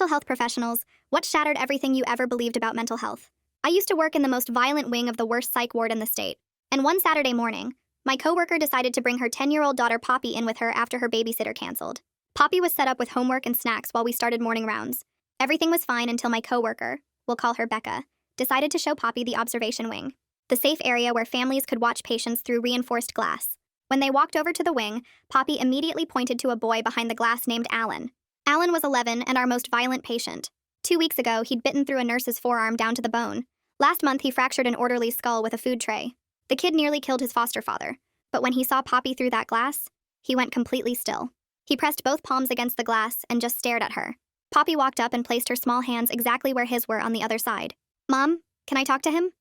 Mental health professionals, what shattered everything you ever believed about mental health? I used to work in the most violent wing of the worst psych ward in the state. And one Saturday morning, my coworker decided to bring her 10-year-old daughter Poppy in with her after her babysitter canceled. Poppy was set up with homework and snacks while we started morning rounds. Everything was fine until my coworker, we'll call her Becca, decided to show Poppy the observation wing, the safe area where families could watch patients through reinforced glass. When they walked over to the wing, Poppy immediately pointed to a boy behind the glass named Alan. Alan was 11 and our most violent patient. 2 weeks ago, he'd bitten through a nurse's forearm down to the bone. Last month, he fractured an orderly's skull with a food tray. The kid nearly killed his foster father. But when he saw Poppy through that glass, he went completely still. He pressed both palms against the glass and just stared at her. Poppy walked up and placed her small hands exactly where his were on the other side. "Mom, can I talk to him?"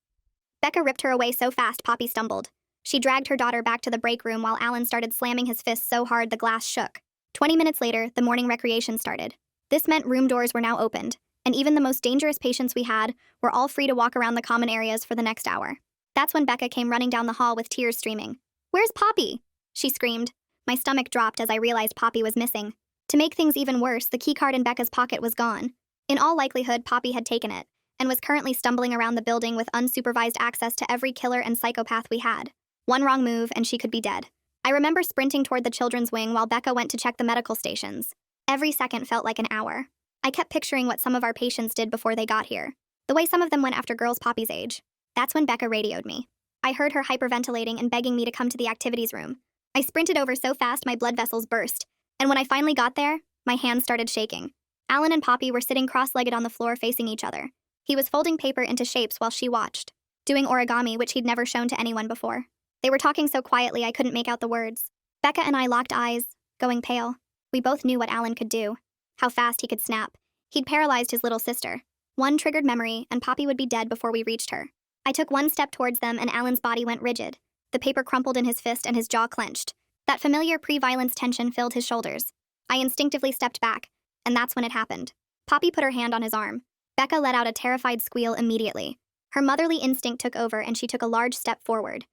Becca ripped her away so fast Poppy stumbled. She dragged her daughter back to the break room while Alan started slamming his fists so hard the glass shook. 20 minutes later, the morning recreation started. This meant room doors were now opened, and even the most dangerous patients we had were all free to walk around the common areas for the next hour. That's when Becca came running down the hall with tears streaming. "Where's Poppy?" she screamed. My stomach dropped as I realized Poppy was missing. To make things even worse, the keycard in Becca's pocket was gone. In all likelihood, Poppy had taken it, and was currently stumbling around the building with unsupervised access to every killer and psychopath we had. One wrong move, and she could be dead. I remember sprinting toward the children's wing while Becca went to check the medical stations. Every second felt like an hour. I kept picturing what some of our patients did before they got here. The way some of them went after girls Poppy's age. That's when Becca radioed me. I heard her hyperventilating and begging me to come to the activities room. I sprinted over so fast my blood vessels burst, and when I finally got there, my hands started shaking. Alan and Poppy were sitting cross-legged on the floor facing each other. He was folding paper into shapes while she watched, doing origami, which he'd never shown to anyone before. They were talking so quietly I couldn't make out the words. Becca and I locked eyes, going pale. We both knew what Alan could do, how fast he could snap. He'd paralyzed his little sister. One triggered memory, and Poppy would be dead before we reached her. I took one step towards them, and Alan's body went rigid. The paper crumpled in his fist, and his jaw clenched. That familiar pre-violence tension filled his shoulders. I instinctively stepped back, and that's when it happened. Poppy put her hand on his arm. Becca let out a terrified squeal immediately. Her motherly instinct took over, and she took a large step forward.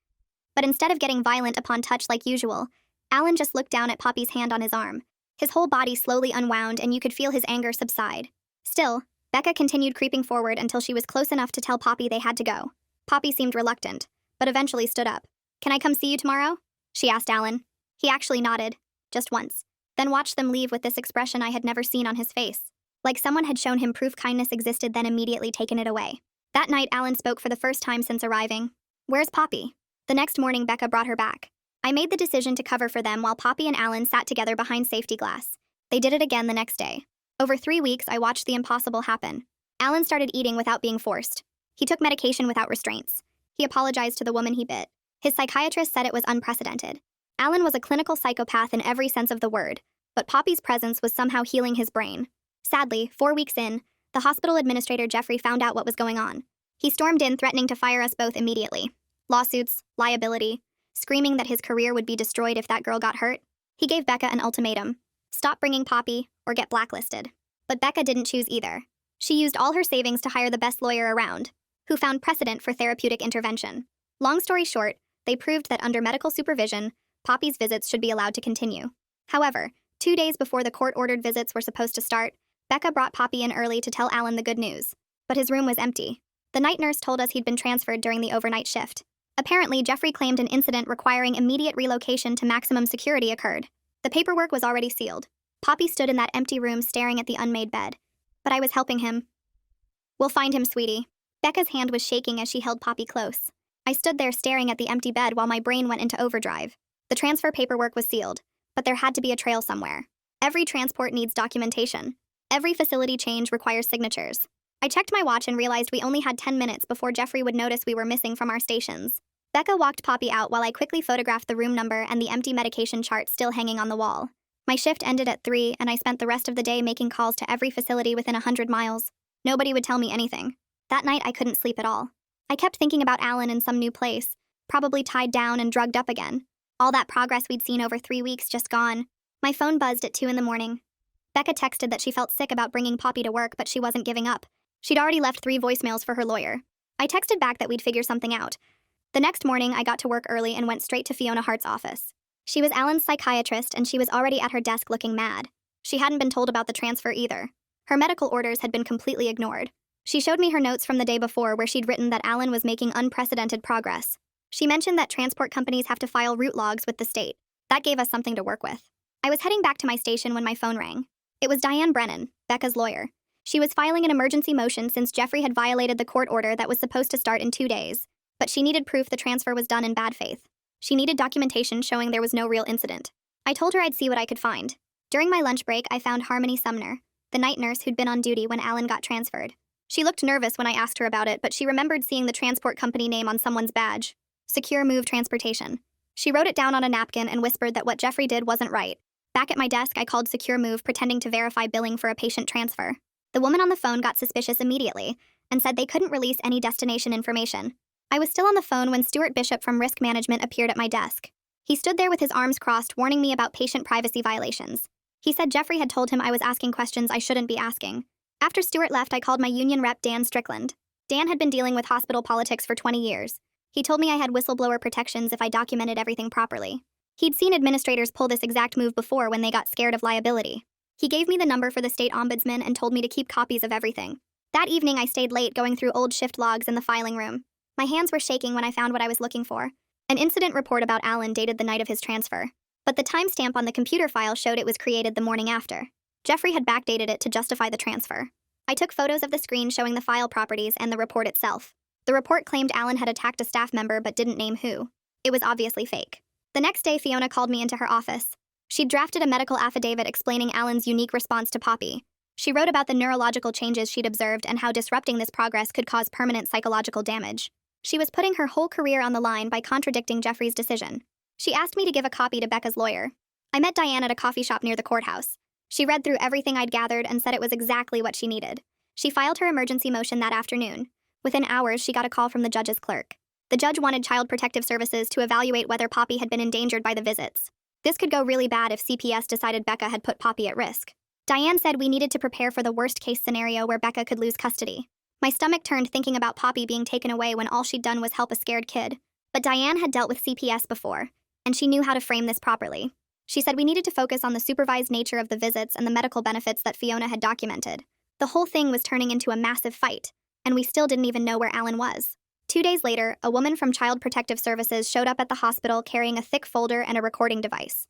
But instead of getting violent upon touch like usual, Alan just looked down at Poppy's hand on his arm. His whole body slowly unwound, and you could feel his anger subside. Still, Becca continued creeping forward until she was close enough to tell Poppy they had to go. Poppy seemed reluctant, but eventually stood up. "Can I come see you tomorrow?" she asked Alan. He actually nodded, just once, then watched them leave with this expression I had never seen on his face. Like someone had shown him proof kindness existed, then immediately taken it away. That night, Alan spoke for the first time since arriving. "Where's Poppy?" The next morning, Becca brought her back. I made the decision to cover for them while Poppy and Alan sat together behind safety glass. They did it again the next day. Over 3 weeks, I watched the impossible happen. Alan started eating without being forced. He took medication without restraints. He apologized to the woman he bit. His psychiatrist said it was unprecedented. Alan was a clinical psychopath in every sense of the word, but Poppy's presence was somehow healing his brain. Sadly, 4 weeks in, the hospital administrator Jeffrey found out what was going on. He stormed in, threatening to fire us both immediately. Lawsuits, liability, screaming that his career would be destroyed if that girl got hurt. He gave Becca an ultimatum: stop bringing Poppy or get blacklisted. But Becca didn't choose either. She used all her savings to hire the best lawyer around, who found precedent for therapeutic intervention. Long story short, they proved that under medical supervision, Poppy's visits should be allowed to continue. However, 2 days before the court-ordered visits were supposed to start, Becca brought Poppy in early to tell Alan the good news. But his room was empty. The night nurse told us he'd been transferred during the overnight shift. Apparently, Jeffrey claimed an incident requiring immediate relocation to maximum security occurred. The paperwork was already sealed. Poppy stood in that empty room staring at the unmade bed. But I was helping him. "We'll find him, sweetie." Becca's hand was shaking as she held Poppy close. I stood there staring at the empty bed while my brain went into overdrive. The transfer paperwork was sealed, but there had to be a trail somewhere. Every transport needs documentation. Every facility change requires signatures. I checked my watch and realized we only had 10 minutes before Jeffrey would notice we were missing from our stations. Becca walked Poppy out while I quickly photographed the room number and the empty medication chart still hanging on the wall. My shift ended at 3, and I spent the rest of the day making calls to every facility within 100 miles. Nobody would tell me anything. That night, I couldn't sleep at all. I kept thinking about Alan in some new place, probably tied down and drugged up again. All that progress we'd seen over 3 weeks just gone. My phone buzzed at 2 in the morning. Becca texted that she felt sick about bringing Poppy to work, but she wasn't giving up. She'd already left 3 voicemails for her lawyer. I texted back that we'd figure something out. The next morning, I got to work early and went straight to Fiona Hart's office. She was Alan's psychiatrist, and she was already at her desk looking mad. She hadn't been told about the transfer either. Her medical orders had been completely ignored. She showed me her notes from the day before where she'd written that Alan was making unprecedented progress. She mentioned that transport companies have to file route logs with the state. That gave us something to work with. I was heading back to my station when my phone rang. It was Diane Brennan, Becca's lawyer. She was filing an emergency motion since Jeffrey had violated the court order that was supposed to start in 2 days. But she needed proof the transfer was done in bad faith. She needed documentation showing there was no real incident. I told her I'd see what I could find. During my lunch break, I found Harmony Sumner, the night nurse who'd been on duty when Alan got transferred. She looked nervous when I asked her about it, but she remembered seeing the transport company name on someone's badge. Secure Move Transportation. She wrote it down on a napkin and whispered that what Jeffrey did wasn't right. Back at my desk, I called Secure Move, pretending to verify billing for a patient transfer. The woman on the phone got suspicious immediately and said they couldn't release any destination information. I was still on the phone when Stuart Bishop from Risk Management appeared at my desk. He stood there with his arms crossed, warning me about patient privacy violations. He said Jeffrey had told him I was asking questions I shouldn't be asking. After Stuart left, I called my union rep, Dan Strickland. Dan had been dealing with hospital politics for 20 years. He told me I had whistleblower protections if I documented everything properly. He'd seen administrators pull this exact move before when they got scared of liability. He gave me the number for the state ombudsman and told me to keep copies of everything. That evening, I stayed late going through old shift logs in the filing room. My hands were shaking when I found what I was looking for. An incident report about Alan dated the night of his transfer, but the timestamp on the computer file showed it was created the morning after. Jeffrey had backdated it to justify the transfer. I took photos of the screen showing the file properties and the report itself. The report claimed Alan had attacked a staff member but didn't name who. It was obviously fake. The next day, Fiona called me into her office. She'd drafted a medical affidavit explaining Alan's unique response to Poppy. She wrote about the neurological changes she'd observed and how disrupting this progress could cause permanent psychological damage. She was putting her whole career on the line by contradicting Jeffrey's decision. She asked me to give a copy to Becca's lawyer. I met Diane at a coffee shop near the courthouse. She read through everything I'd gathered and said it was exactly what she needed. She filed her emergency motion that afternoon. Within hours, she got a call from the judge's clerk. The judge wanted Child Protective Services to evaluate whether Poppy had been endangered by the visits. This could go really bad if CPS decided Becca had put Poppy at risk. Diane said we needed to prepare for the worst-case scenario where Becca could lose custody. My stomach turned thinking about Poppy being taken away when all she'd done was help a scared kid. But Diane had dealt with CPS before, and she knew how to frame this properly. She said we needed to focus on the supervised nature of the visits and the medical benefits that Fiona had documented. The whole thing was turning into a massive fight, and we still didn't even know where Alan was. 2 days later, a woman from Child Protective Services showed up at the hospital carrying a thick folder and a recording device.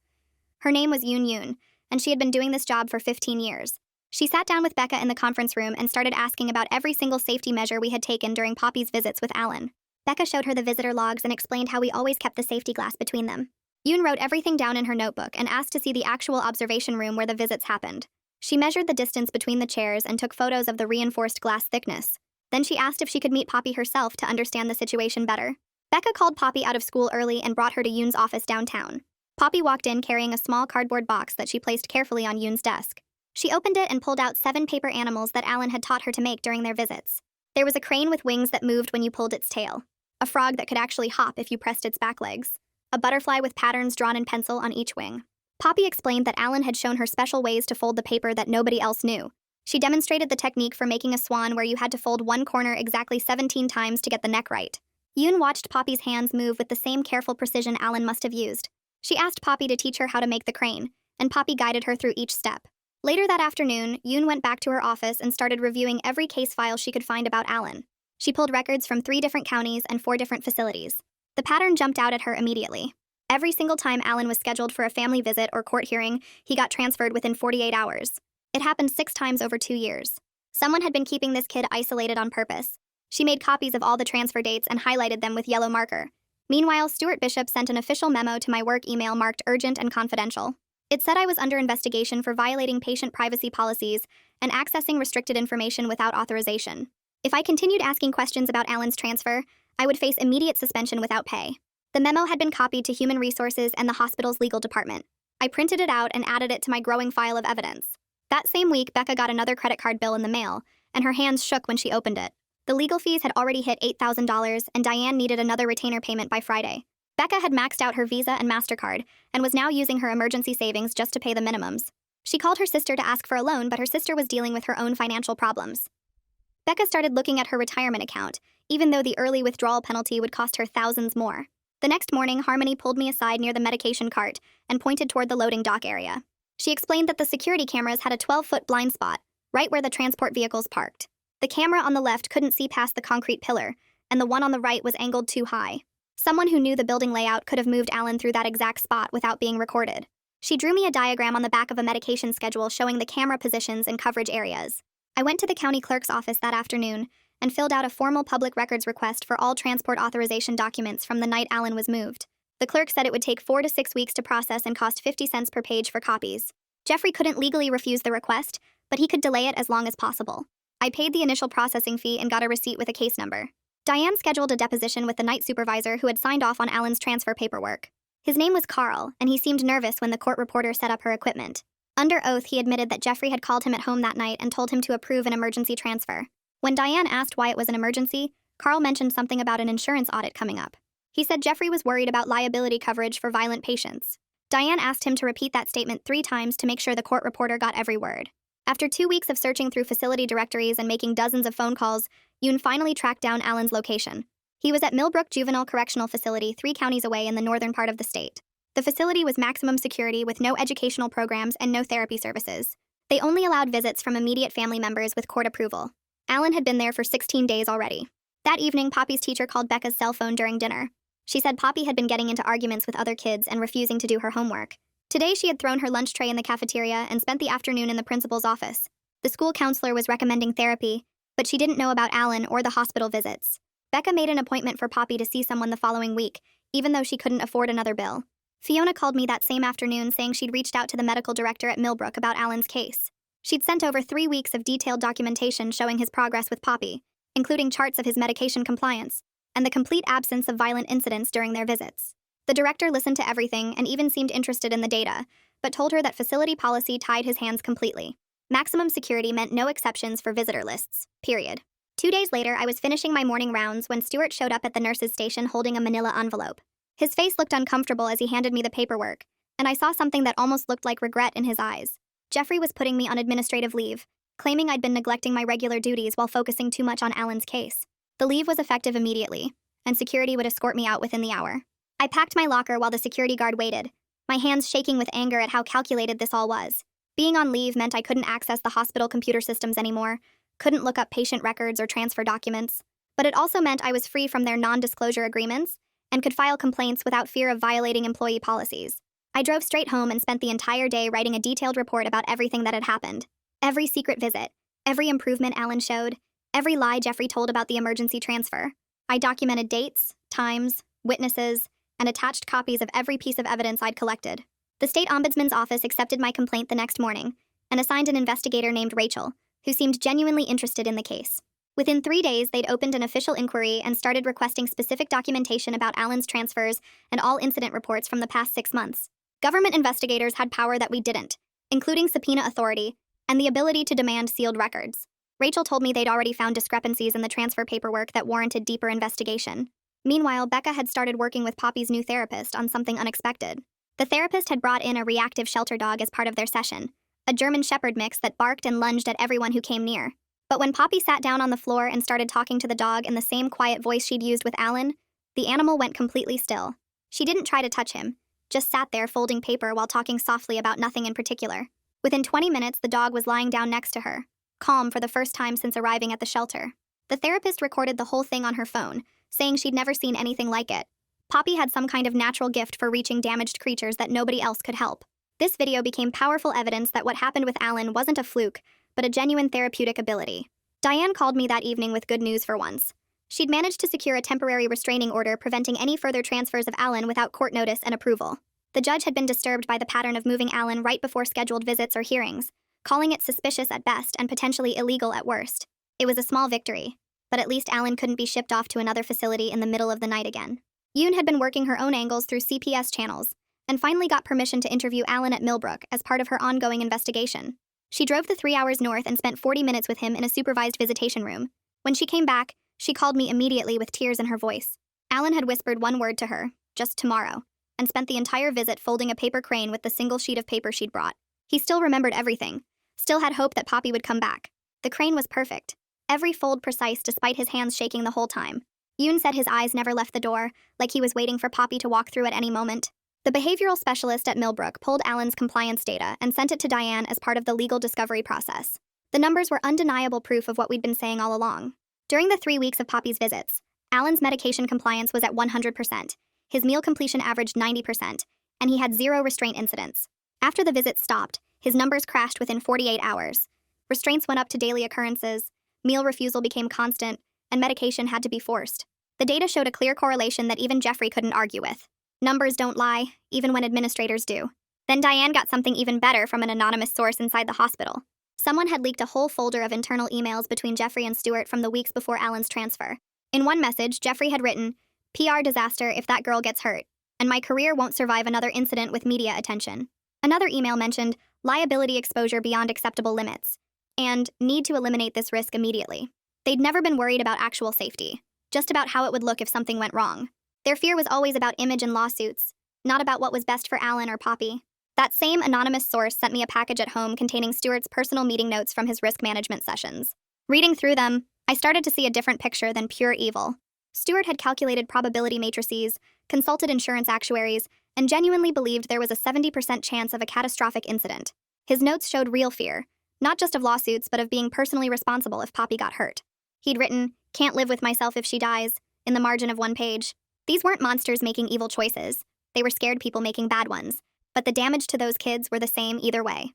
Her name was Yoon, and she had been doing this job for 15 years. She sat down with Becca in the conference room and started asking about every single safety measure we had taken during Poppy's visits with Alan. Becca showed her the visitor logs and explained how we always kept the safety glass between them. Yoon wrote everything down in her notebook and asked to see the actual observation room where the visits happened. She measured the distance between the chairs and took photos of the reinforced glass thickness. Then she asked if she could meet Poppy herself to understand the situation better. Becca called Poppy out of school early and brought her to Yoon's office downtown. Poppy walked in carrying a small cardboard box that she placed carefully on Yoon's desk. She opened it and pulled out 7 paper animals that Alan had taught her to make during their visits. There was a crane with wings that moved when you pulled its tail, a frog that could actually hop if you pressed its back legs, a butterfly with patterns drawn in pencil on each wing. Poppy explained that Alan had shown her special ways to fold the paper that nobody else knew. She demonstrated the technique for making a swan where you had to fold one corner exactly 17 times to get the neck right. Yoon watched Poppy's hands move with the same careful precision Alan must have used. She asked Poppy to teach her how to make the crane, and Poppy guided her through each step. Later that afternoon, Yoon went back to her office and started reviewing every case file she could find about Alan. She pulled records from 3 different counties and 4 different facilities. The pattern jumped out at her immediately. Every single time Alan was scheduled for a family visit or court hearing, he got transferred within 48 hours. It happened 6 times over 2 years. Someone had been keeping this kid isolated on purpose. She made copies of all the transfer dates and highlighted them with yellow marker. Meanwhile, Stuart Bishop sent an official memo to my work email marked urgent and confidential. It said I was under investigation for violating patient privacy policies and accessing restricted information without authorization. If I continued asking questions about Alan's transfer, I would face immediate suspension without pay. The memo had been copied to Human Resources and the hospital's legal department. I printed it out and added it to my growing file of evidence. That same week, Becca got another credit card bill in the mail, and her hands shook when she opened it. The legal fees had already hit $8,000, and Diane needed another retainer payment by Friday. Becca had maxed out her Visa and MasterCard, and was now using her emergency savings just to pay the minimums. She called her sister to ask for a loan, but her sister was dealing with her own financial problems. Becca started looking at her retirement account, even though the early withdrawal penalty would cost her thousands more. The next morning, Harmony pulled me aside near the medication cart and pointed toward the loading dock area. She explained that the security cameras had a 12-foot blind spot, right where the transport vehicles parked. The camera on the left couldn't see past the concrete pillar, and the one on the right was angled too high. Someone who knew the building layout could have moved Alan through that exact spot without being recorded. She drew me a diagram on the back of a medication schedule showing the camera positions and coverage areas. I went to the county clerk's office that afternoon and filled out a formal public records request for all transport authorization documents from the night Alan was moved. The clerk said it would take 4 to 6 weeks to process and cost 50 cents per page for copies. Jeffrey couldn't legally refuse the request, but he could delay it as long as possible. I paid the initial processing fee and got a receipt with a case number. Diane scheduled a deposition with the night supervisor who had signed off on Alan's transfer paperwork. His name was Carl, and he seemed nervous when the court reporter set up her equipment. Under oath, he admitted that Jeffrey had called him at home that night and told him to approve an emergency transfer. When Diane asked why it was an emergency, Carl mentioned something about an insurance audit coming up. He said Jeffrey was worried about liability coverage for violent patients. Diane asked him to repeat that statement 3 times to make sure the court reporter got every word. After 2 weeks of searching through facility directories and making dozens of phone calls, Yoon finally tracked down Alan's location. He was at Millbrook Juvenile Correctional Facility 3 counties away in the northern part of the state. The facility was maximum security with no educational programs and no therapy services. They only allowed visits from immediate family members with court approval. Alan had been there for 16 days already. That evening, Poppy's teacher called Becca's cell phone during dinner. She said Poppy had been getting into arguments with other kids and refusing to do her homework. Today, she had thrown her lunch tray in the cafeteria and spent the afternoon in the principal's office. The school counselor was recommending therapy, but she didn't know about Alan or the hospital visits. Becca made an appointment for Poppy to see someone the following week, even though she couldn't afford another bill. Fiona called me that same afternoon saying she'd reached out to the medical director at Millbrook about Alan's case. She'd sent over 3 weeks of detailed documentation showing his progress with Poppy, including charts of his medication compliance, and the complete absence of violent incidents during their visits. The director listened to everything and even seemed interested in the data, but told her that facility policy tied his hands completely. Maximum security meant no exceptions for visitor lists, period. 2 days later, I was finishing my morning rounds when Stuart showed up at the nurse's station holding a manila envelope. His face looked uncomfortable as he handed me the paperwork, and I saw something that almost looked like regret in his eyes. Jeffrey was putting me on administrative leave, claiming I'd been neglecting my regular duties while focusing too much on Alan's case. The leave was effective immediately, and security would escort me out within the hour. I packed my locker while the security guard waited, my hands shaking with anger at how calculated this all was. Being on leave meant I couldn't access the hospital computer systems anymore, couldn't look up patient records or transfer documents, but it also meant I was free from their non-disclosure agreements and could file complaints without fear of violating employee policies. I drove straight home and spent the entire day writing a detailed report about everything that had happened. Every secret visit, every improvement Alan showed, every lie Jeffrey told about the emergency transfer. I documented dates, times, witnesses, and attached copies of every piece of evidence I'd collected. The state ombudsman's office accepted my complaint the next morning and assigned an investigator named Rachel, who seemed genuinely interested in the case. Within 3 days, they'd opened an official inquiry and started requesting specific documentation about Alan's transfers and all incident reports from the past 6 months. Government investigators had power that we didn't, including subpoena authority and the ability to demand sealed records. Rachel told me they'd already found discrepancies in the transfer paperwork that warranted deeper investigation. Meanwhile, Becca had started working with Poppy's new therapist on something unexpected. The therapist had brought in a reactive shelter dog as part of their session, a German Shepherd mix that barked and lunged at everyone who came near. But when Poppy sat down on the floor and started talking to the dog in the same quiet voice she'd used with Alan, the animal went completely still. She didn't try to touch him, just sat there folding paper while talking softly about nothing in particular. Within 20 minutes, the dog was lying down next to her, calm for the first time since arriving at the shelter. The therapist recorded the whole thing on her phone, saying she'd never seen anything like it. Poppy had some kind of natural gift for reaching damaged creatures that nobody else could help. This video became powerful evidence that what happened with Alan wasn't a fluke, but a genuine therapeutic ability. Diane called me that evening with good news for once. She'd managed to secure a temporary restraining order preventing any further transfers of Alan without court notice and approval. The judge had been disturbed by the pattern of moving Alan right before scheduled visits or hearings, calling it suspicious at best and potentially illegal at worst. It was a small victory, but at least Alan couldn't be shipped off to another facility in the middle of the night again. Yoon had been working her own angles through CPS channels, and finally got permission to interview Alan at Millbrook as part of her ongoing investigation. She drove the 3 hours north and spent 40 minutes with him in a supervised visitation room. When she came back, she called me immediately with tears in her voice. Alan had whispered one word to her, just tomorrow, and spent the entire visit folding a paper crane with the single sheet of paper she'd brought. He still remembered everything, still had hope that Poppy would come back. The crane was perfect, every fold precise despite his hands shaking the whole time. Yoon said his eyes never left the door, like he was waiting for Poppy to walk through at any moment. The behavioral specialist at Millbrook pulled Alan's compliance data and sent it to Diane as part of the legal discovery process. The numbers were undeniable proof of what we'd been saying all along. During the 3 weeks of Poppy's visits, Alan's medication compliance was at 100%, his meal completion averaged 90%, and he had 0 restraint incidents. After the visits stopped, his numbers crashed within 48 hours. Restraints went up to daily occurrences, meal refusal became constant, and medication had to be forced. The data showed a clear correlation that even Jeffrey couldn't argue with. Numbers don't lie, even when administrators do. Then Diane got something even better from an anonymous source inside the hospital. Someone had leaked a whole folder of internal emails between Jeffrey and Stuart from the weeks before Alan's transfer. In one message, Jeffrey had written, "PR disaster if that girl gets hurt, and my career won't survive another incident with media attention." Another email mentioned, "liability exposure beyond acceptable limits," and "need to eliminate this risk immediately." They'd never been worried about actual safety, just about how it would look if something went wrong. Their fear was always about image and lawsuits, not about what was best for Alan or Poppy. That same anonymous source sent me a package at home containing Stuart's personal meeting notes from his risk management sessions. Reading through them, I started to see a different picture than pure evil. Stuart had calculated probability matrices, consulted insurance actuaries, and genuinely believed there was a 70% chance of a catastrophic incident. His notes showed real fear, not just of lawsuits, but of being personally responsible if Poppy got hurt. He'd written, "Can't live with myself if she dies," in the margin of one page. These weren't monsters making evil choices. They were scared people making bad ones. But the damage to those kids were the same either way.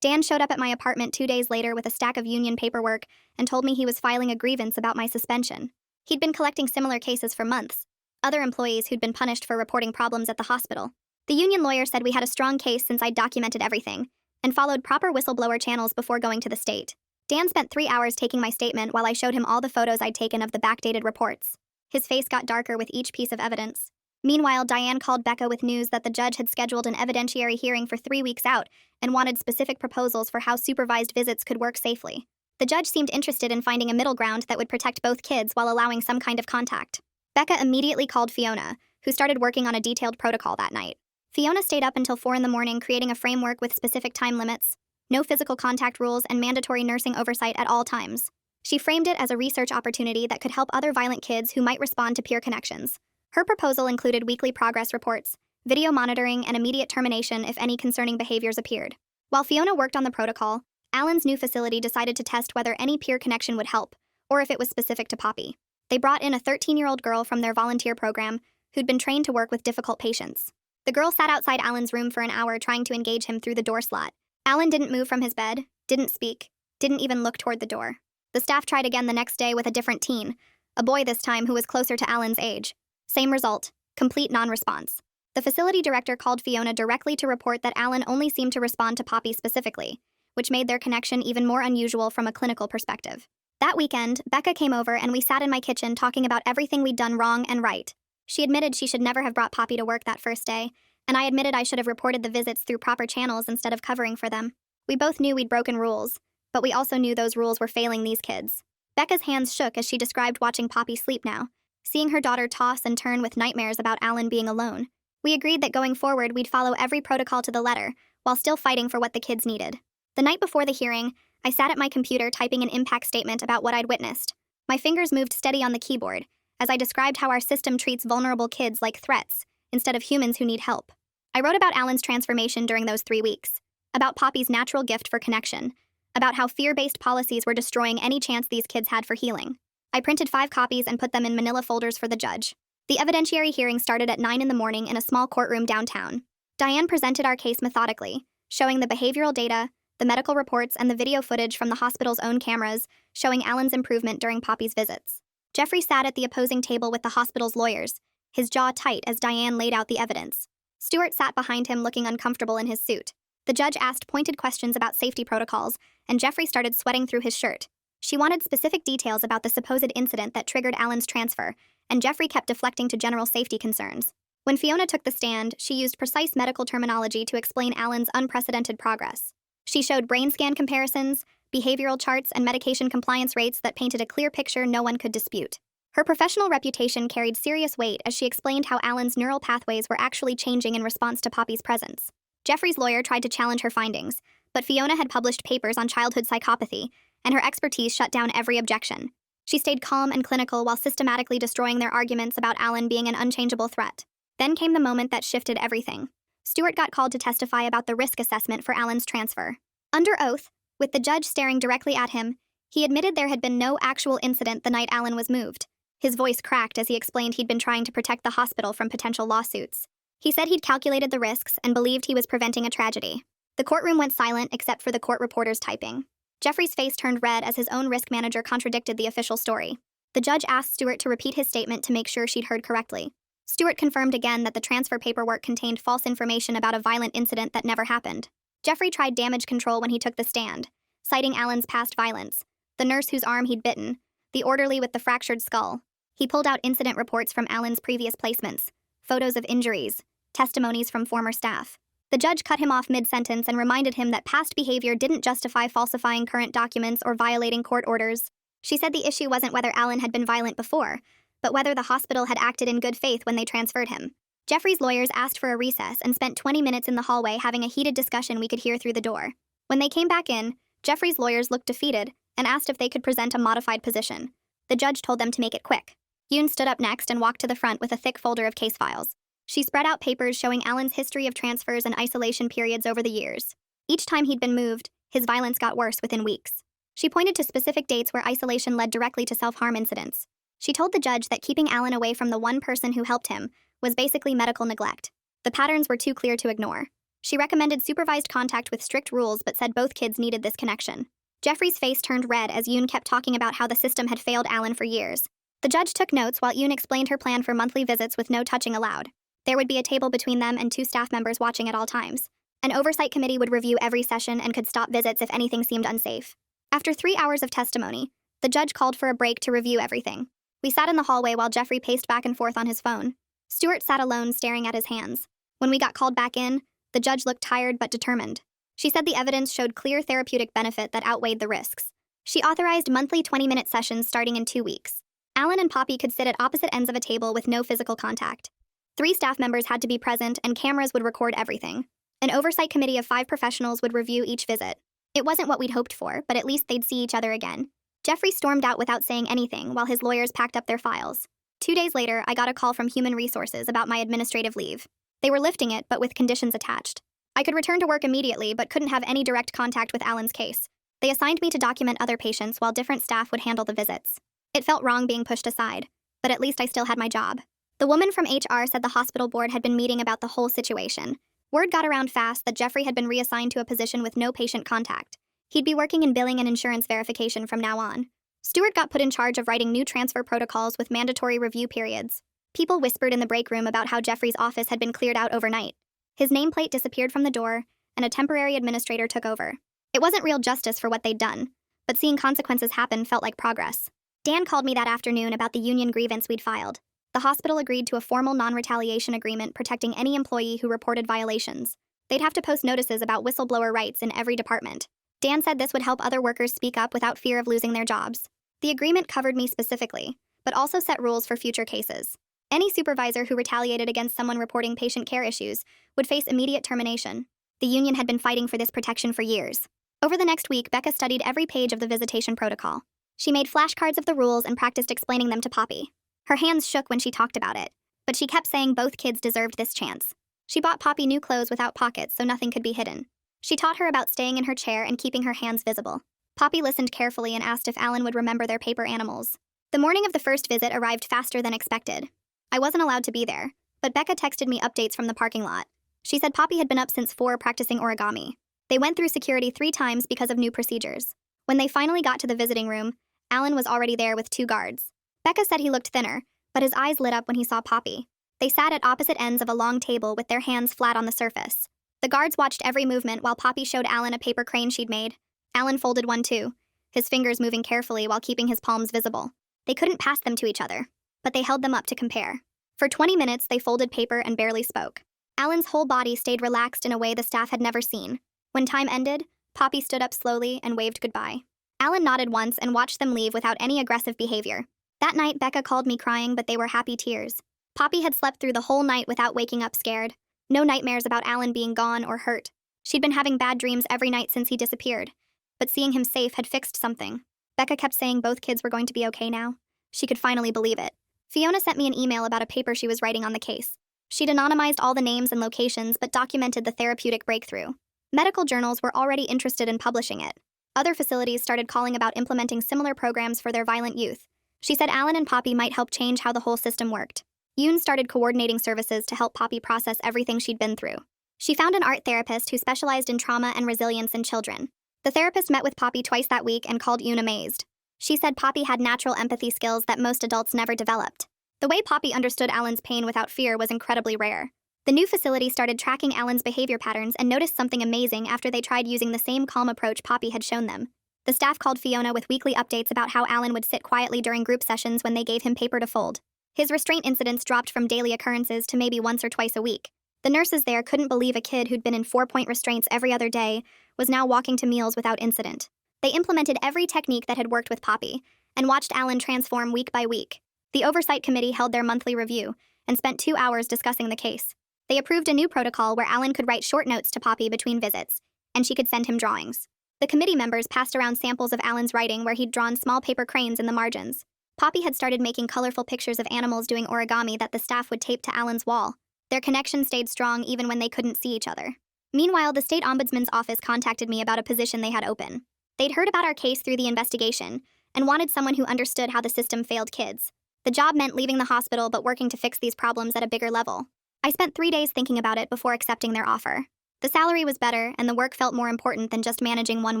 Dan showed up at my apartment 2 days later with a stack of union paperwork and told me he was filing a grievance about my suspension. He'd been collecting similar cases for months, other employees who'd been punished for reporting problems at the hospital. The union lawyer said we had a strong case since I'd documented everything and followed proper whistleblower channels before going to the state. Dan spent 3 hours taking my statement while I showed him all the photos I'd taken of the backdated reports. His face got darker with each piece of evidence. Meanwhile, Diane called Becca with news that the judge had scheduled an evidentiary hearing for 3 weeks out and wanted specific proposals for how supervised visits could work safely. The judge seemed interested in finding a middle ground that would protect both kids while allowing some kind of contact. Becca immediately called Fiona, who started working on a detailed protocol that night. Fiona stayed up until 4 in the morning creating a framework with specific time limits, no physical contact rules, and mandatory nursing oversight at all times. She framed it as a research opportunity that could help other violent kids who might respond to peer connections. Her proposal included weekly progress reports, video monitoring, and immediate termination if any concerning behaviors appeared. While Fiona worked on the protocol, Alan's new facility decided to test whether any peer connection would help, or if it was specific to Poppy. They brought in a 13-year-old girl from their volunteer program who'd been trained to work with difficult patients. The girl sat outside Alan's room for an hour trying to engage him through the door slot. Alan didn't move from his bed, didn't speak, didn't even look toward the door. The staff tried again the next day with a different teen, a boy this time who was closer to Alan's age. Same result, complete non-response. The facility director called Fiona directly to report that Alan only seemed to respond to Poppy specifically, which made their connection even more unusual from a clinical perspective. That weekend, Becca came over and we sat in my kitchen talking about everything we'd done wrong and right. She admitted she should never have brought Poppy to work that first day, and I admitted I should have reported the visits through proper channels instead of covering for them. We both knew we'd broken rules, but we also knew those rules were failing these kids. Becca's hands shook as she described watching Poppy sleep now, seeing her daughter toss and turn with nightmares about Alan being alone. We agreed that going forward we'd follow every protocol to the letter, while still fighting for what the kids needed. The night before the hearing, I sat at my computer typing an impact statement about what I'd witnessed. My fingers moved steady on the keyboard, as I described how our system treats vulnerable kids like threats, instead of humans who need help. I wrote about Alan's transformation during those 3 weeks, about Poppy's natural gift for connection, about how fear-based policies were destroying any chance these kids had for healing. I printed 5 copies and put them in manila folders for the judge. The evidentiary hearing started at 9 in the morning in a small courtroom downtown. Diane presented our case methodically, showing the behavioral data, the medical reports, and the video footage from the hospital's own cameras, showing Alan's improvement during Poppy's visits. Jeffrey sat at the opposing table with the hospital's lawyers, his jaw tight as Diane laid out the evidence. Stuart sat behind him looking uncomfortable in his suit. The judge asked pointed questions about safety protocols, and Jeffrey started sweating through his shirt. She wanted specific details about the supposed incident that triggered Alan's transfer, and Jeffrey kept deflecting to general safety concerns. When Fiona took the stand, she used precise medical terminology to explain Alan's unprecedented progress. She showed brain scan comparisons, behavioral charts, and medication compliance rates that painted a clear picture no one could dispute. Her professional reputation carried serious weight as she explained how Alan's neural pathways were actually changing in response to Poppy's presence. Jeffrey's lawyer tried to challenge her findings, but Fiona had published papers on childhood psychopathy, and her expertise shut down every objection. She stayed calm and clinical while systematically destroying their arguments about Alan being an unchangeable threat. Then came the moment that shifted everything. Stuart got called to testify about the risk assessment for Alan's transfer. Under oath, With the judge staring directly at him, he admitted there had been no actual incident the night Alan was moved. His voice cracked as he explained he'd been trying to protect the hospital from potential lawsuits. He said he'd calculated the risks and believed he was preventing a tragedy. The courtroom went silent except for the court reporters typing. Jeffrey's face turned red as his own risk manager contradicted the official story. The judge asked Stewart to repeat his statement to make sure she'd heard correctly. Stewart confirmed again that the transfer paperwork contained false information about a violent incident that never happened. Jeffrey tried damage control when he took the stand, citing Alan's past violence, the nurse whose arm he'd bitten, the orderly with the fractured skull. He pulled out incident reports from Alan's previous placements, photos of injuries, testimonies from former staff. The judge cut him off mid-sentence and reminded him that past behavior didn't justify falsifying current documents or violating court orders. She said the issue wasn't whether Alan had been violent before, but whether the hospital had acted in good faith when they transferred him. Jeffrey's lawyers asked for a recess and spent 20 minutes in the hallway having a heated discussion we could hear through the door. When they came back in, Jeffrey's lawyers looked defeated and asked if they could present a modified position. The judge told them to make it quick. Yoon stood up next and walked to the front with a thick folder of case files. She spread out papers showing Alan's history of transfers and isolation periods over the years. Each time he'd been moved, his violence got worse within weeks. She pointed to specific dates where isolation led directly to self-harm incidents. She told the judge that keeping Alan away from the one person who helped him was basically medical neglect. The patterns were too clear to ignore. She recommended supervised contact with strict rules but said both kids needed this connection. Jeffrey's face turned red as Yoon kept talking about how the system had failed Alan for years. The judge took notes while Yoon explained her plan for monthly visits with no touching allowed. There would be a table between them and 2 staff members watching at all times. An oversight committee would review every session and could stop visits if anything seemed unsafe. After 3 hours of testimony, the judge called for a break to review everything. We sat in the hallway while Jeffrey paced back and forth on his phone. Stewart sat alone staring at his hands. When we got called back in, the judge looked tired but determined. She said the evidence showed clear therapeutic benefit that outweighed the risks. She authorized monthly 20-minute sessions starting in 2 weeks. Alan and Poppy could sit at opposite ends of a table with no physical contact. 3 staff members had to be present and cameras would record everything. An oversight committee of 5 professionals would review each visit. It wasn't what we'd hoped for, but at least they'd see each other again. Jeffrey stormed out without saying anything while his lawyers packed up their files. 2 days later, I got a call from Human Resources about my administrative leave. They were lifting it, but with conditions attached. I could return to work immediately, but couldn't have any direct contact with Alan's case. They assigned me to document other patients while different staff would handle the visits. It felt wrong being pushed aside, but at least I still had my job. The woman from HR said the hospital board had been meeting about the whole situation. Word got around fast that Jeffrey had been reassigned to a position with no patient contact. He'd be working in billing and insurance verification from now on. Stewart got put in charge of writing new transfer protocols with mandatory review periods. People whispered in the break room about how Jeffrey's office had been cleared out overnight. His nameplate disappeared from the door, and a temporary administrator took over. It wasn't real justice for what they'd done, but seeing consequences happen felt like progress. Dan called me that afternoon about the union grievance we'd filed. The hospital agreed to a formal non-retaliation agreement protecting any employee who reported violations. They'd have to post notices about whistleblower rights in every department. Dan said this would help other workers speak up without fear of losing their jobs. The agreement covered me specifically, but also set rules for future cases. Any supervisor who retaliated against someone reporting patient care issues would face immediate termination. The union had been fighting for this protection for years. Over the next week, Becca studied every page of the visitation protocol. She made flashcards of the rules and practiced explaining them to Poppy. Her hands shook when she talked about it, but she kept saying both kids deserved this chance. She bought Poppy new clothes without pockets so nothing could be hidden. She taught her about staying in her chair and keeping her hands visible. Poppy listened carefully and asked if Alan would remember their paper animals. The morning of the first visit arrived faster than expected. I wasn't allowed to be there, but Becca texted me updates from the parking lot. She said Poppy had been up since 4 practicing origami. They went through security 3 times because of new procedures. When they finally got to the visiting room, Alan was already there with 2 guards. Becca said he looked thinner, but his eyes lit up when he saw Poppy. They sat at opposite ends of a long table with their hands flat on the surface. The guards watched every movement while Poppy showed Alan a paper crane she'd made. Alan folded one too, his fingers moving carefully while keeping his palms visible. They couldn't pass them to each other, but they held them up to compare. For 20 minutes, they folded paper and barely spoke. Alan's whole body stayed relaxed in a way the staff had never seen. When time ended, Poppy stood up slowly and waved goodbye. Alan nodded once and watched them leave without any aggressive behavior. That night, Becca called me crying, but they were happy tears. Poppy had slept through the whole night without waking up scared. No nightmares about Alan being gone or hurt. She'd been having bad dreams every night since he disappeared, but seeing him safe had fixed something. Becca kept saying both kids were going to be okay now. She could finally believe it. Fiona sent me an email about a paper she was writing on the case. She'd anonymized all the names and locations but documented the therapeutic breakthrough. Medical journals were already interested in publishing it. Other facilities started calling about implementing similar programs for their violent youth. She said Alan and Poppy might help change how the whole system worked. Yoon started coordinating services to help Poppy process everything she'd been through. She found an art therapist who specialized in trauma and resilience in children. The therapist met with Poppy twice that week and called Yoon amazed. She said Poppy had natural empathy skills that most adults never developed. The way Poppy understood Alan's pain without fear was incredibly rare. The new facility started tracking Alan's behavior patterns and noticed something amazing after they tried using the same calm approach Poppy had shown them. The staff called Fiona with weekly updates about how Alan would sit quietly during group sessions when they gave him paper to fold. His restraint incidents dropped from daily occurrences to maybe once or twice a week. The nurses there couldn't believe a kid who'd been in 4-point restraints every other day was now walking to meals without incident. They implemented every technique that had worked with Poppy and watched Alan transform week by week. The oversight committee held their monthly review and spent 2 hours discussing the case. They approved a new protocol where Alan could write short notes to Poppy between visits, and she could send him drawings. The committee members passed around samples of Alan's writing where he'd drawn small paper cranes in the margins. Poppy had started making colorful pictures of animals doing origami that the staff would tape to Alan's wall. Their connection stayed strong even when they couldn't see each other. Meanwhile, the state ombudsman's office contacted me about a position they had open. They'd heard about our case through the investigation and wanted someone who understood how the system failed kids. The job meant leaving the hospital but working to fix these problems at a bigger level. I spent 3 days thinking about it before accepting their offer. The salary was better, and the work felt more important than just managing one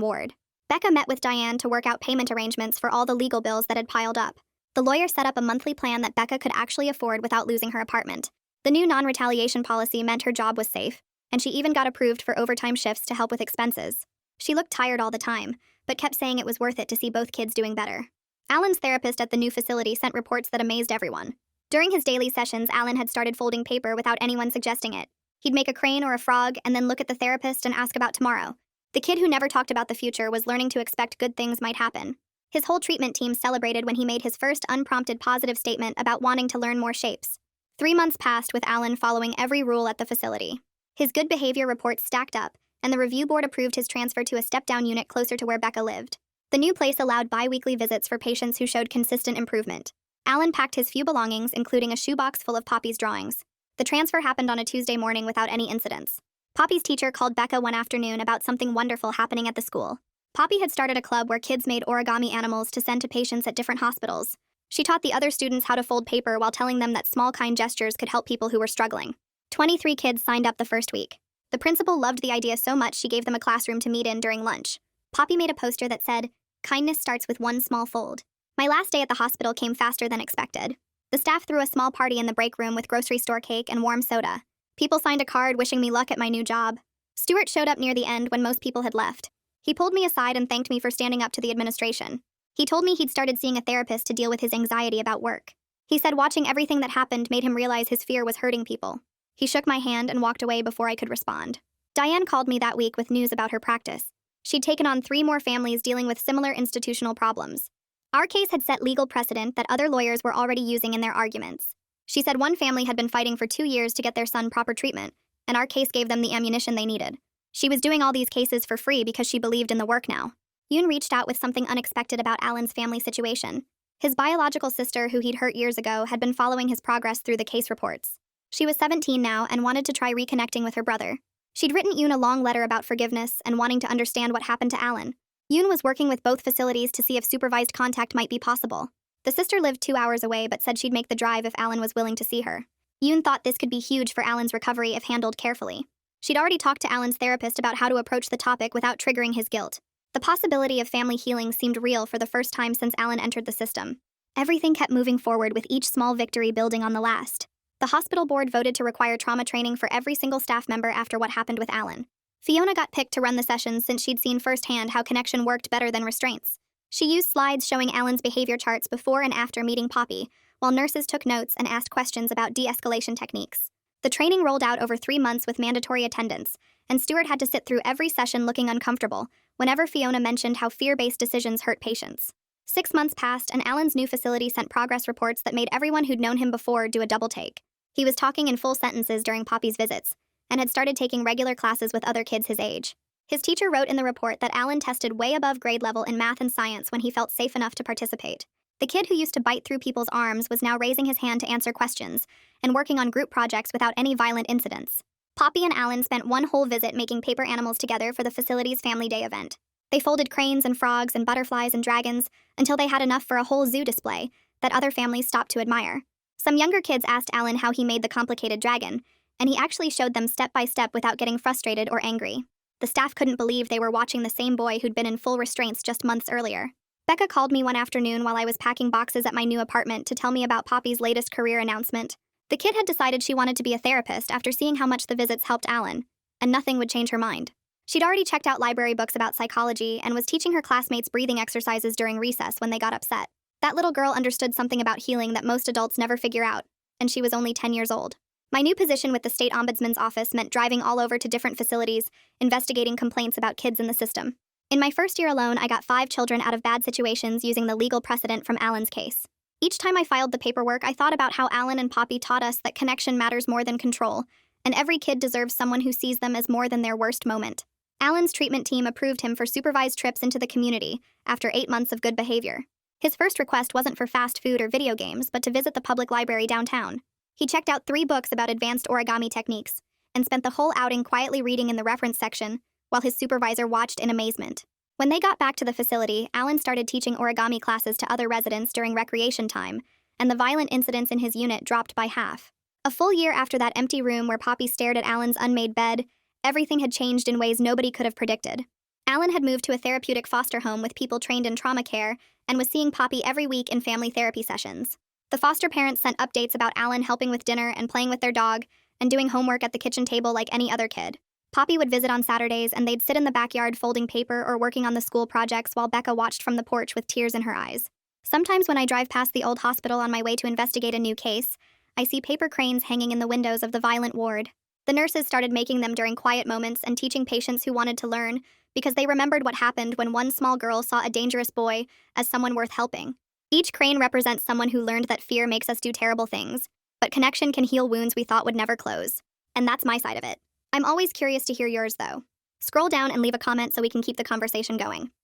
ward. Becca met with Diane to work out payment arrangements for all the legal bills that had piled up. The lawyer set up a monthly plan that Becca could actually afford without losing her apartment. The new non-retaliation policy meant her job was safe, and she even got approved for overtime shifts to help with expenses. She looked tired all the time, but kept saying it was worth it to see both kids doing better. Alan's therapist at the new facility sent reports that amazed everyone. During his daily sessions, Alan had started folding paper without anyone suggesting it. He'd make a crane or a frog and then look at the therapist and ask about tomorrow. The kid who never talked about the future was learning to expect good things might happen. His whole treatment team celebrated when he made his first unprompted positive statement about wanting to learn more shapes. 3 months passed with Alan following every rule at the facility. His good behavior reports stacked up, and the review board approved his transfer to a step-down unit closer to where Becca lived. The new place allowed bi-weekly visits for patients who showed consistent improvement. Alan packed his few belongings, including a shoebox full of Poppy's drawings. The transfer happened on a Tuesday morning without any incidents. Poppy's teacher called Becca one afternoon about something wonderful happening at the school. Poppy had started a club where kids made origami animals to send to patients at different hospitals. She taught the other students how to fold paper while telling them that small kind gestures could help people who were struggling. 23 kids signed up the first week. The principal loved the idea so much she gave them a classroom to meet in during lunch. Poppy made a poster that said, "Kindness starts with one small fold." My last day at the hospital came faster than expected. The staff threw a small party in the break room with grocery store cake and warm soda. People signed a card wishing me luck at my new job. Stuart showed up near the end when most people had left. He pulled me aside and thanked me for standing up to the administration. He told me he'd started seeing a therapist to deal with his anxiety about work. He said watching everything that happened made him realize his fear was hurting people. He shook my hand and walked away before I could respond. Diane called me that week with news about her practice. She'd taken on 3 more families dealing with similar institutional problems. Our case had set legal precedent that other lawyers were already using in their arguments. She said one family had been fighting for 2 years to get their son proper treatment, and our case gave them the ammunition they needed. She was doing all these cases for free because she believed in the work now. Yoon reached out with something unexpected about Alan's family situation. His biological sister, who he'd hurt years ago, had been following his progress through the case reports. She was 17 now and wanted to try reconnecting with her brother. She'd written Yoon a long letter about forgiveness and wanting to understand what happened to Alan. Yoon was working with both facilities to see if supervised contact might be possible. The sister lived 2 hours away but said she'd make the drive if Alan was willing to see her. Yoon thought this could be huge for Alan's recovery if handled carefully. She'd already talked to Alan's therapist about how to approach the topic without triggering his guilt. The possibility of family healing seemed real for the first time since Alan entered the system. Everything kept moving forward with each small victory building on the last. The hospital board voted to require trauma training for every single staff member after what happened with Alan. Fiona got picked to run the sessions since she'd seen firsthand how connection worked better than restraints. She used slides showing Alan's behavior charts before and after meeting Poppy, while nurses took notes and asked questions about de-escalation techniques. The training rolled out over 3 months with mandatory attendance, and Stuart had to sit through every session looking uncomfortable whenever Fiona mentioned how fear-based decisions hurt patients. 6 months passed, and Alan's new facility sent progress reports that made everyone who'd known him before do a double take. He was talking in full sentences during Poppy's visits, and had started taking regular classes with other kids his age. His teacher wrote in the report that Alan tested way above grade level in math and science when he felt safe enough to participate. The kid who used to bite through people's arms was now raising his hand to answer questions and working on group projects without any violent incidents. Poppy and Alan spent one whole visit making paper animals together for the facility's Family Day event. They folded cranes and frogs and butterflies and dragons until they had enough for a whole zoo display that other families stopped to admire. Some younger kids asked Alan how he made the complicated dragon, and he actually showed them step by step without getting frustrated or angry. The staff couldn't believe they were watching the same boy who'd been in full restraints just months earlier. Becca called me one afternoon while I was packing boxes at my new apartment to tell me about Poppy's latest career announcement. The kid had decided she wanted to be a therapist after seeing how much the visits helped Alan, and nothing would change her mind. She'd already checked out library books about psychology and was teaching her classmates breathing exercises during recess when they got upset. That little girl understood something about healing that most adults never figure out, and she was only 10 years old. My new position with the state ombudsman's office meant driving all over to different facilities, investigating complaints about kids in the system. In my first year alone, I got 5 children out of bad situations using the legal precedent from Alan's case. Each time I filed the paperwork, I thought about how Alan and Poppy taught us that connection matters more than control, and every kid deserves someone who sees them as more than their worst moment. Alan's treatment team approved him for supervised trips into the community after 8 months of good behavior. His first request wasn't for fast food or video games, but to visit the public library downtown. He checked out 3 books about advanced origami techniques and spent the whole outing quietly reading in the reference section while his supervisor watched in amazement. When they got back to the facility, Alan started teaching origami classes to other residents during recreation time, and the violent incidents in his unit dropped by half. A full year after that empty room where Poppy stared at Alan's unmade bed, everything had changed in ways nobody could have predicted. Alan had moved to a therapeutic foster home with people trained in trauma care and was seeing Poppy every week in family therapy sessions. The foster parents sent updates about Alan helping with dinner and playing with their dog and doing homework at the kitchen table like any other kid. Poppy would visit on Saturdays, and they'd sit in the backyard folding paper or working on the school projects while Becca watched from the porch with tears in her eyes. Sometimes when I drive past the old hospital on my way to investigate a new case, I see paper cranes hanging in the windows of the violent ward. The nurses started making them during quiet moments and teaching patients who wanted to learn because they remembered what happened when one small girl saw a dangerous boy as someone worth helping. Each crane represents someone who learned that fear makes us do terrible things, but connection can heal wounds we thought would never close. And that's my side of it. I'm always curious to hear yours, though. Scroll down and leave a comment so we can keep the conversation going.